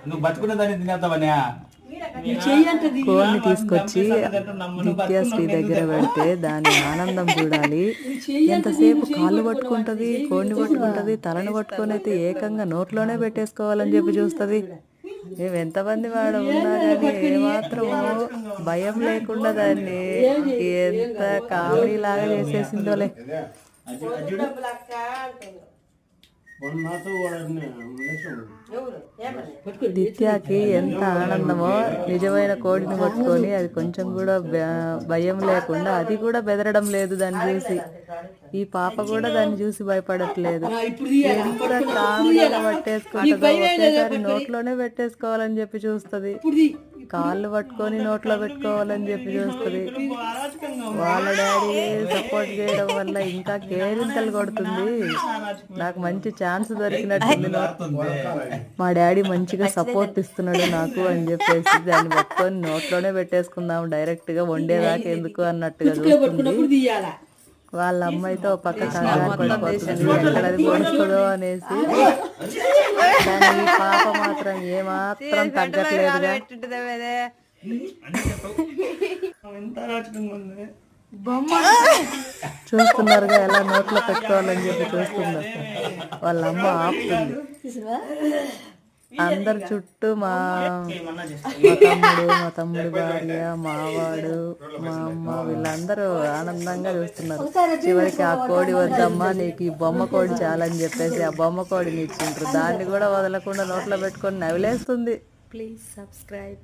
నువ్వు బతుకున్న దాన్ని తినేద్దామని కోడిని తీసుకొచ్చి నిత్యశ్రీ దగ్గర పెడితే దాని ఆనందం చూడాలి. ఎంతసేపు కాళ్ళు పట్టుకుంటది, కోడిని పట్టుకుంటది, తలను పట్టుకొని అయితే ఏకంగా నోట్లోనే పెట్టేసుకోవాలని చెప్పి చూస్తుంది. మేము ఎంతమంది వాడు ఉన్నా కానీ ఏమాత్రం భయం లేకుండా దాన్ని ఎంత కామెడీ లాగా చేసేసిందోలే. నిత్యాకి ఎంత ఆనందమో నిజమైన కోడిని పట్టుకొని అది కొంచెం కూడా భయం లేకుండా, అది కూడా బెదరడం లేదు దాన్ని చూసి. ఈ పాప కూడా దాన్ని చూసి భయపడట్లేదు. ఎంత కామెడీగా పట్టేసుకుంటుందో, ఒకేసారి నోట్లోనే పెట్టేసుకోవాలని చెప్పి చూస్తుంది, కాళ్ళు పట్టుకొని నోట్లో పెట్టుకోవాలని చెప్పి చూస్తుంది. వాళ్ళ డాడీ సపోర్ట్ చేయడం వల్ల ఇంకా కేరింతలు కొడుతుంది. నాకు మంచి ఛాన్స్ దొరికినట్టుంది, మా డాడీ మంచిగా సపోర్ట్ ఇస్తున్నాడు నాకు అని చెప్పేసి దాన్ని పట్టుకొని నోట్లోనే పెట్టేసుకుందాం, డైరెక్ట్ గా వండేదాకా ఎందుకు అన్నట్టుగా చూస్తుంది. వాళ్ళ అమ్మాయితో పక్క కంగారు పడిపోతుంది, ఎక్కడ అది పొడుస్తుందో అనేసి. కానీ ఈ పాప మాత్రం ఏమాత్రం తగ్గట్లేదుగా. చూస్తున్నారుగా ఎలా నోట్లో పెట్టుకోవాలని చెప్పి చూస్తున్నారు. వాళ్ళ అమ్మ ఆపుతుంది. అందరి చుట్టూ మా తమ్ముడు భార్య, మావాడు, మా అమ్మ వీళ్ళందరూ ఆనందంగా చూస్తున్నారు. చివరికి ఆ కోడి వద్దమ్మా, నీకు ఈ బొమ్మ కోడి చాలని చెప్పేసి ఆ బొమ్మ కోడిని ఇచ్చిండ్రు. దాన్ని కూడా వదలకుండా నోట్లో పెట్టుకొని నవిలేస్తుంది. Please subscribe.